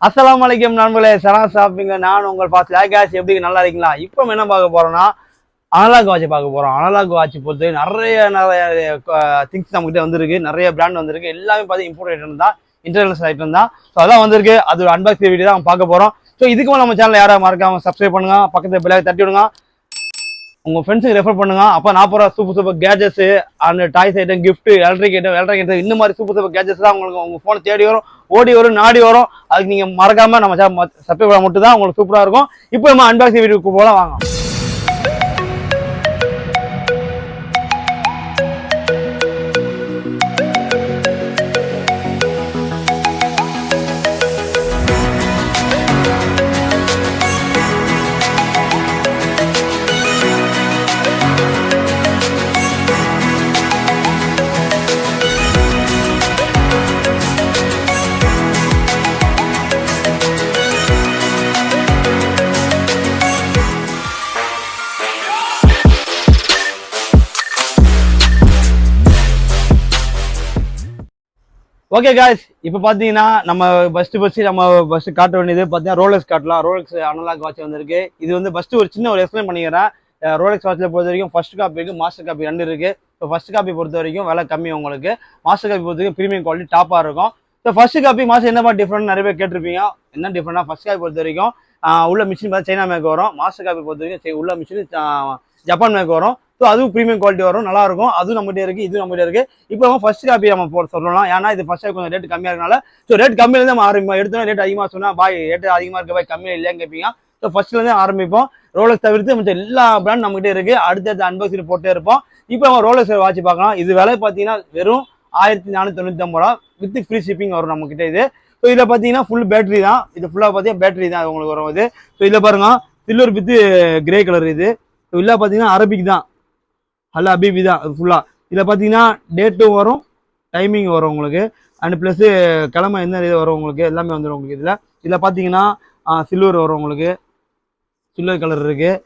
அஸ்ஸலாமு நண்பர்களே, சனாஷாப்பிங்க நான் உங்கள் பாஸ் லேகாஸ். எப்படி நல்லா இருக்கீங்களா? இப்போ என்ன பார்க்க போறோம்னா அனலாக் வாட்ச் பார்க்க போறோம். அனலாக் வாட்ச் பொறுத்து நிறைய திங்ஸ் நம்மகிட்ட வந்திருக்கு. நிறைய பிராண்ட் வந்திருக்கு. எல்லாமே பார்த்து இம்போர்ட் ஐட்டம் தான், இன்டர்நேஷனல் ஐட்டம் தான். ஸோ அதான் வந்திருக்கு. அது ஒரு அன்பாக்சிங் வீடியோ தான் பார்க்க போறோம். ஸோ இதுக்கு நம்ம சேனல் யாராவது மறக்காம சப்ஸ்கிரைப் பண்ணுங்க, பக்கத்துல பெல் தட்டி விடுங்க, உங்க ஃப்ரெண்ட்ஸுக்கு ரெஃபர் பண்ணுங்க. அப்போ நான் போற super gadgets and toys item, gift, electric item இந்த மாதிரி சூப்பர் கேஜெட்ஸ் தான் உங்களுக்கு உங்க போன் தேடி வரும், ஓடி வரும், நாடி வரும். அதுக்கு நீங்க மறக்காம நம்ம சப்ஸ்கிரைப் பண்ண மட்டும் தான் உங்களுக்கு சூப்பரா இருக்கும். இப்போ நம்ம அன்பாக்சிங் வீடியோக்கு போலாம் வாங்க. ஓகே காய்ஸ், இப்போ பார்த்தீங்கன்னா நம்ம ஃபர்ஸ்ட் காட்ட வேண்டியது பார்த்தீங்கன்னா ரோலெக்ஸ் காட்டலாம். ரோலெக்ஸ் அனலாக் வாட்ச் வந்திருக்கு. இது வந்து ஃபர்ஸ்ட் ஒரு சின்ன எக்ஸ்பிளைன் பண்ணிக்கிறேன். ரோலெக்ஸ் வாட்சில் பொறுத்த வரைக்கும் ஃபர்ஸ்ட் காப்பி இருக்குது, மாஸ்டர் காப்பி 2 இருக்குது. இப்போ ஃபர்ஸ்ட் காப்பி பொறுத்த வரைக்கும் விலை கம்மி உங்களுக்கு. மாஸ்டர் காப்பி பொறுத்த வரைக்கும் ப்ரீமியம் குவாலிட்டி டாப்பாக இருக்கும். ஸோ ஃபர்ஸ்ட் காப்பி மாஸ்டர் என்ன மாதிரி டிஃப்ரெண்ட் நிறைய பேர் கேட்டிருப்பீங்க. என்ன டிஃப்ரெண்ட்னா ஃபர்ஸ்ட் காப்பி பொறுத்த வரைக்கும் உள்ள மிஷின் பார்த்து சைனா மேக் வரும். மாஸ்டர் காப்பி பொறுத்த வரைக்கும் உள்ள மிஷின் ஜப்பான் மேக் வரும். ஸோ அதுவும் ப்ரீமியம் குவாலிட்டி வரும், நல்லா இருக்கும். அதுவும் நம்மகிட்ட இருக்கு, இது நம்மகிட்ட இருக்கு. இப்போ நம்ம ஃபர்ஸ்ட் காப்பி நம்ம போட சொல்லலாம். ஏன்னா இது ஃபர்ஸ்ட் காப்பி கொஞ்சம் ரேட் கம்மியாக இருக்கனால. ஸோ ரேட் கம்மியிலேருந்து நம்ம ஆரம்பிப்போம். எடுத்தோன்னா ரேட் அதிகமாக சொன்னால் பாய் ரேட் அதிகமாக இருக்க பாய் கம்மியாக இல்லையான்னு கேட்பீங்க. ஸோ ஃபர்ஸ்ட்லேருந்து ஆரம்பிப்போம். ரோலெக்ஸ் தவிர்த்து மற்ற எல்லா பிராண்ட் நம்மகிட்ட இருக்கு. அடுத்தடுத்த அன்பாக்சிங் போட்டே இருப்போம். இப்போ நம்ம ரோலெக்ஸ் வாட்ச் பார்க்கலாம். இது விலை பார்த்தீங்கன்னா வெறும் 1499 ரூபா வித் ஃப்ரீ ஷிப்பிங் வரும் நம்ம கிட்ட இது. ஸோ இதில் பார்த்தீங்கன்னா ஃபுல் பேட்டரி தான். இது ஃபுல்லாக பார்த்தீங்கன்னா பேட்டரி தான் உங்களுக்கு வரும் இது. ஸோ இதில் பாருங்க சில்வர் வித் கிரே கலர் இது. ஸோ இல்லை பார்த்தீங்கன்னா அரபிக் தான், ஹலோ அபிபி தான் அது ஃபுல்லாக. இதில் பார்த்தீங்கன்னா டேட்டும் வரும், டைமிங் வரும் உங்களுக்கு. அண்ட் ப்ளஸ்ஸு கிழமை என்ன இது வரும் உங்களுக்கு, எல்லாமே வந்துடும் உங்களுக்கு. இதில் பார்த்தீங்கன்னா சில்வர் வரும் உங்களுக்கு, சில்வர் கலர் இருக்குது.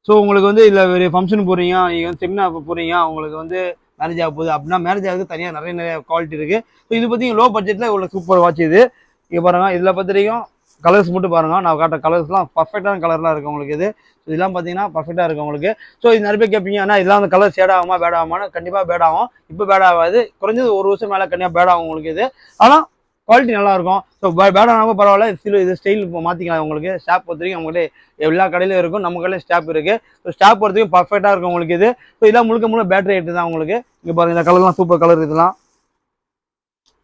ஸோ உங்களுக்கு வந்து இதில் ஒரு ஃபங்க்ஷன் போகிறீங்க, நீங்கள் வந்து செமினார் போகிறீங்க, உங்களுக்கு வந்து மேரேஜ் ஆக போகுது அப்படின்னா மேரேஜ் ஆகுது தனியாக நிறைய குவாலிட்டி இருக்குது. ஸோ இது பார்த்தீங்கன்னா லோ பட்ஜெட்டில் இவ்வளோ சூப்பர் வாட்ச் இது. இங்கே பாருங்கள், இதில் பார்த்துருக்கோம் கலர்ஸ் மட்டும் பாருங்கள். நான் காட்டுற கலர்ஸ்லாம் பர்ஃபெக்டான கலர்லாம் இருக்குது உங்களுக்கு. இதெல்லாம் பார்த்தீங்கன்னா பர்ஃபெக்டாக இருக்கும் உங்களுக்கு. ஸோ இது நிறைய பேர் கேட்பீங்க, ஆனால் இதெல்லாம் அந்த கலர் ஷேட் ஆகுமா பேட் ஆகுமான்னு. கண்டிப்பாக பேட் ஆகும். இப்போ பேட் ஆகாது, குறைஞ்சது ஒரு வருஷம் மேலே கண்டிப்பாக பேட் ஆகும் உங்களுக்கு இது. ஆனால் குவாலிட்டி நல்லாயிருக்கும். ஸோ பேட் ஆனாலும் பரவாயில்ல, இது ஸ்டைல் இப்போ மாற்றிக்கலாம் உங்களுக்கு. ஸ்டாப் பொறுத்த வரைக்கும் அவங்கள்ட்ட எல்லா கடையிலும் இருக்கும், நம்ம கடையிலும் ஸ்டாப் இருக்குது. ஸோ ஸ்டாப் பொறுத்த வரைக்கும் பர்ஃபெக்டாக இருக்கும் உங்களுக்கு இது. ஸோ இதெல்லாம் முழுக்க பேட்டரி ஐட்டு தான் உங்களுக்கு. இங்கே பாருங்கள், இந்த கலர்லாம் சூப்பர் கலர் இதெல்லாம்.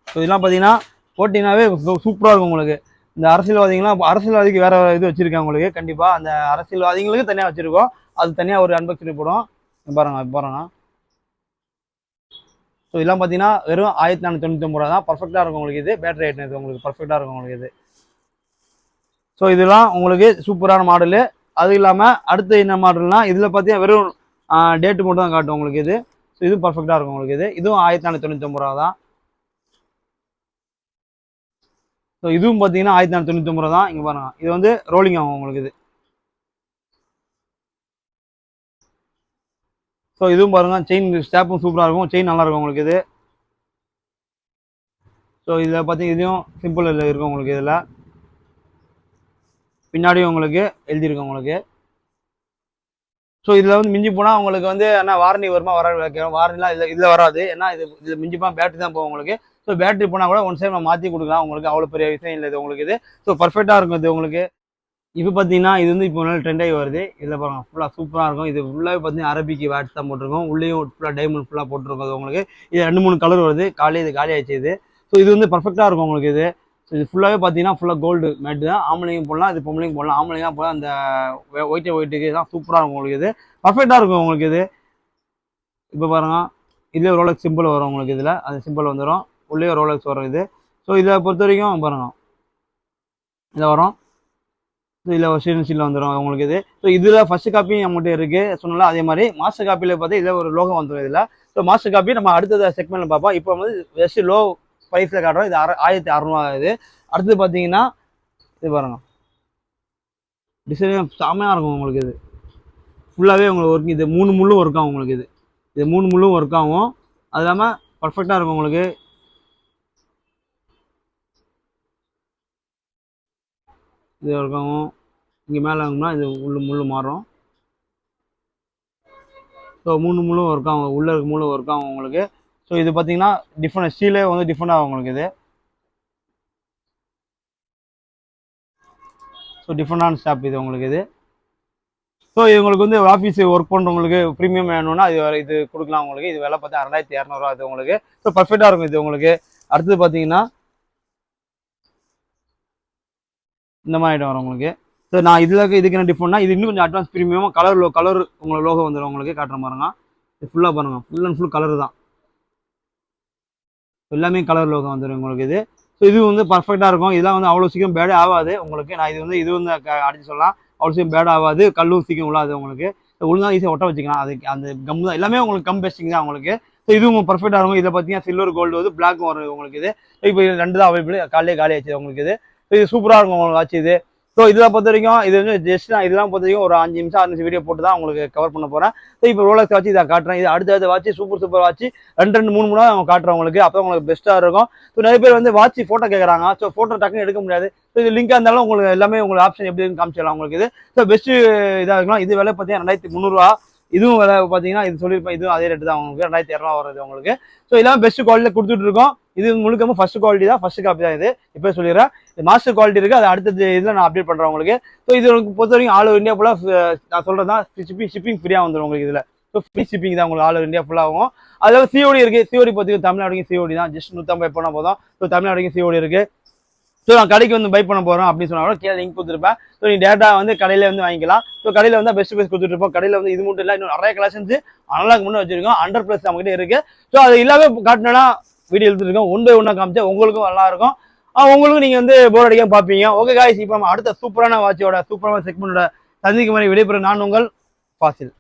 ஸோ இதெல்லாம் பார்த்தீங்கன்னா போட்டிங்கனாவே சூப்பராக இருக்கும் உங்களுக்கு. இந்த அரசியல்வாதிக்கு வேற இது வச்சிருக்காங்க உங்களுக்கு. கண்டிப்பா அந்த அரசியல்வாதிகளுக்கு தனியா வச்சிருக்கோம், அது தனியா ஒரு அன்பாக்சிங் போடுவோம். பாருங்க. ஸோ இதெல்லாம் பார்த்தீங்கன்னா வெறும் 1499 ரூபா தான். பர்ஃபெக்டாக இருக்கும் உங்களுக்கு இது. பேட்டரி ஐட்டம் இது உங்களுக்கு பர்ஃபெக்டாக இருக்கும் உங்களுக்கு இது. ஸோ இதெல்லாம் உங்களுக்கு சூப்பரான மாடலு. அது இல்லாமல் அடுத்து என்ன மாடல்னா இதில் பார்த்தீங்கன்னா வெறும் டேட்டு மட்டும் தான் காட்டும் உங்களுக்கு இது. ஸோ இது பர்ஃபெக்டாக இருக்கும் உங்களுக்கு இது. இதுவும் 1499 ரூபா தான். ஸோ இதுவும் பார்த்தீங்கன்னா 1499 ரூபா தான். இங்கே பாருங்க, இது வந்து ரோலிங் ஆகும் உங்களுக்கு இது. ஸோ இதுவும் பாருங்க, செயின் ஸ்டாப்பும் சூப்பராக இருக்கும், செயின் நல்லா இருக்கும் உங்களுக்கு இது. ஸோ இதில் பார்த்தீங்கன்னா இதையும் சிம்பிள் இருக்கும் உங்களுக்கு. இதில் பின்னாடியும் உங்களுக்கு எழுதியிருக்கும் உங்களுக்கு. ஸோ இதில் வந்து மிஞ்சி போனால் உங்களுக்கு வந்து என்ன வாரண்டி வருமா வராது, வாரண்டிலாம் இதில் வராது. ஏன்னா இதில் மிஞ்சி போனால் பேட்டரி தான் போகும் உங்களுக்கு. ஸோ பேட்டரி போனால் கூட ஒன் சைடு நம்ம மாற்றி கொடுக்கலாம் உங்களுக்கு. அவ்வளோ பெரிய விஷயம் இல்லை இது உங்களுக்கு இது. ஸோ பர்ஃபெக்டாக இருக்கும் இது உங்களுக்கு. இப்போ பார்த்தீங்கன்னா இது வந்து இப்போ நல்ல ட்ரெண்ட் ஆகி வருது. இதில் பாருங்க ஃபுல்லாக சூப்பராக இருக்கும். இது ஃபுல்லாகவே பார்த்தீங்கன்னா அரபிக்கு வேட்ஸ் தான் போட்டிருக்கோம். உள்ளேயும் ஃபுல்லாக டைமண்ட் ஃபுல்லாக போட்டிருக்கோம் அது உங்களுக்கு. இது 2-3 கலர் வருது. இது காலி ஆயிடுச்சு இது. ஸோ இது வந்து பர்ஃபெக்டாக இருக்கும் உங்களுக்கு இது. ஸோ இது ஃபுல்லாகவே பார்த்தீங்கன்னா ஃபுல்லாக கோல்டு மேட்டு தான். ஆம்பளையும் போடலாம், இது பொம்பளையும் போடலாம். ஆம்பளைங்க போடலாம், அந்த ஒயிட்டுக்கு தான் சூப்பராக இருக்கும் உங்களுக்கு இது. பர்ஃபெக்டாக இருக்கும் உங்களுக்கு இது. இப்போ பாருங்க, இதுலேயே ரோலெக்ஸ் சிம்பிள் வரும் உங்களுக்கு. இதில் அந்த சிம்பிள் வந்துடும், உள்ளே ரோலெக்ஸ் வரும் இது. ஸோ இதை பொறுத்த வரைக்கும் பாருங்க, இதில் வரும். ஸோ இதில் ஒரு சீல் வந்துடும் உங்களுக்கு இது. ஸோ இதில் ஃபர்ஸ்ட் காப்பி நம்மகிட்ட இருக்குது சொன்னால. அதே மாதிரி மாஸ்டர் காப்பியில் பார்த்தா இதில் ஒரு லோகம் வந்துடும் இதில். ஸோ மாஸ்டர் காப்பி நம்ம அடுத்தது செக்மெண்ட்டில் பார்ப்போம். இப்போ வந்து ஜஸ்ட் லோ ப்ரைஸில் காட்டுறோம். இது 1600 இது. அடுத்தது பார்த்தீங்கன்னா இது பாருங்க, டிசைன் செம்மையாக இருக்கும் உங்களுக்கு இது. ஃபுல்லாகவே உங்களுக்கு ஒர்க். இது 3 முள்ளும் ஒர்க் ஆகும் உங்களுக்கு. இது 3 முள்ளும் ஒர்க் ஆகும். அது இல்லாமல் பர்ஃபெக்டாக இருக்கும் உங்களுக்கு. இது இருக்கும். இங்கே மேலே வாங்கினா இது முள் மாறும். ஸோ 3 முள்ளும் ஒர்க் ஆகும், உள்ளே இருக்க முள்ளும் ஒர்க் ஆகும் உங்களுக்கு. ஸோ இது பார்த்தீங்கன்னா டிஃப்ரெண்ட் ஸ்டீலே வந்து டிஃப்ரெண்ட் ஆகும் உங்களுக்கு இது. ஸோ டிஃப்ரெண்டான ஸ்டாப் இது உங்களுக்கு இது. ஸோ இவங்களுக்கு வந்து ஆஃபீஸ் ஒர்க் பண்ணுறவங்களுக்கு ப்ரீமியம் வேணும்னா இது கொடுக்கலாம் உங்களுக்கு. இது விலை பார்த்தா 2200 இது உங்களுக்கு. ஸோ பர்ஃபெக்டாக இருக்கும் இது உங்களுக்கு. அடுத்தது பார்த்தீங்கன்னா இந்த மாதிரி ஐட்டம் வரும் உங்களுக்கு. ஸோ நான் இதுக்கு என்ன டிஃபரெண்ட்னா இது இன்னும் கொஞ்சம் அட்வான்ஸ் ப்ரீமியமாக கலர் உங்களுக்கு லோகோ வந்துடும் உங்களுக்கு. காட்டுற பாருங்க, இது ஃபுல்லாக பாருங்க, ஃபுல் அண்ட் ஃபுல் கலர் தான், எல்லாமே கலர் லோகோ வந்துடும் உங்களுக்கு இது. ஸோ இது வந்து பர்ஃபெக்டாக இருக்கும். இதெல்லாம் வந்து அவ்வளோ சீக்கிரம் பேடே ஆகாது உங்களுக்கு. நான் இது வந்து அடிச்சு சொல்லலாம், அவ்வளோ சீக்கிரம் பேட் ஆகாது, கல்லும் சீக்கிரம் உள்ளாது உங்களுக்கு. ஒழுங்காக ஈஸியாக ஒட்ட வச்சுக்கலாம். அதுக்கு அந்த கம் தான் எல்லாமே உங்களுக்கு கம் பெஸ்டிங் தான் உங்களுக்கு. ஸோ இதுவும் பர்ஃபெக்டாக இருக்கும். இதை பார்த்தீங்கன்னா சில்வர் கோல்டு வந்து பிளாக்கும் வரும் உங்களுக்கு இது. இப்போ இது 2 தான் அவைலபிள், காலையிலே காலி ஆச்சு உங்களுக்கு இது. ஸோ இது சூப்பராக இருக்கும் உங்களுக்கு ஆச்சு இது. ஸோ இதெல்லாம் பொறுத்த வரைக்கும் இது வந்து ஜஸ்ட் நான் இதெல்லாம் பொறுத்த வரைக்கும் ஒரு 5 நிமிஷம் 6 நிமிஷம் வீடியோ போட்டு தான் உங்களுக்கு கவர் பண்ண போகிறேன். ஸோ இப்போ ரோலக்ஸ் வாட்ச் இதை காட்டுறேன். இது அடுத்த வாட்ச் சூப்பர் வாட்ச் 2 3 அவங்க காட்டுறேன் உங்களுக்கு. அப்போ உங்களுக்கு பெஸ்ட்டாக இருக்கும். ஸோ நிறைய பேர் வந்து வாட்ச் ஃபோட்டோ கேட்குறாங்க. ஸோ ஃபோட்டோ டக்குன்னு எடுக்க முடியாது. ஸோ இது லிங்காக இருந்தாலும் உங்களுக்கு எல்லாமே உங்களுக்கு ஆப்ஷன் எப்படி இருக்குன்னு காமிச்சிடலாம் உங்களுக்கு இது. ஸோ பெஸ்ட்டு இதாக இருக்கலாம். இது விலை பார்த்தீங்கன்னா 2300. இதுவும் விலை பார்த்தீங்கன்னா இது சொல்லியிருப்பேன், இதுவும் அதே ரேட்டு தான் உங்களுக்கு 2200 வருது உங்களுக்கு. ஸோ இதெல்லாம் பெஸ்ட் குவாலிட்டியில் கொடுத்துட்டு இருக்கோம். இது முழுக்க ஃபர்ஸ்ட் குவாலிட்டி தான், ஃபர்ஸ்ட் காப்பி தான் இது. இப்போ சொல்லிடுறேன், இது மாஸ்டர் குவாலிட்டி இருக்குது, அது அடுத்தது இதில் நான் அப்டேட் பண்ணுறேன் உங்களுக்கு. ஸோ இது பொறுத்த வரைக்கும் ஆல் ஓவர் இந்தியா ஃபுல்லாக நான் சொல்கிறது தான் ஷிப்பிங் ஃப்ரீயாக வந்துடும் உங்களுக்கு இதில். ஸோ ஃப்ரீ ஷிப்பிங் தான் உங்களுக்கு ஆல் ஓவர் இந்தியா ஃபுல்லாகும். அதில் சிஓடி இருக்குது. சிஓடி பார்த்தீங்கன்னா தமிழ்நாடு வரைக்கும் சிஓடி தான், ஜஸ்ட் 150 போனால் போதும். ஸோ தமிழ்நாடு வரைக்கும் சிஓடி இருக்குது. ஸோ நான் கடைக்கு வந்து பை பண்ண போகிறோம் அப்படின்னு சொன்னாலும் கீழே லிங்க் கொடுத்துருப்பேன். ஸோ நீ டேட்டா வந்து கடையில் வந்து வாங்கிக்கலாம். ஸோ கடையில் வந்து பெஸ்ட் கொடுத்துருப்போம். கடையில் வந்து இது மட்டும் இல்லை, இன்னும் நிறைய கலெக்ஷன்ஸ் அனலாக் முன்னே வச்சிருக்கோம். 100+ நம்மகிட்ட இருக்கு. ஸோ அது எல்லாமே காட்டினா வீடியோ எடுத்துருக்கோம். ஒன் பை ஒன்றா காமிச்சா உங்களுக்கும் நல்லா இருக்கும். உங்களுக்கும் நீங்கள் வந்து போர் அடிக்காம பார்ப்பீங்க. ஓகே காய்ஸ், இப்போ நம்ம அடுத்த சூப்பரான வாட்சோட சூப்பரான செக்மெண்டோட சந்திக்கும் மாதிரி விடைபெறும் நான் உங்கள் ஃபாசில்.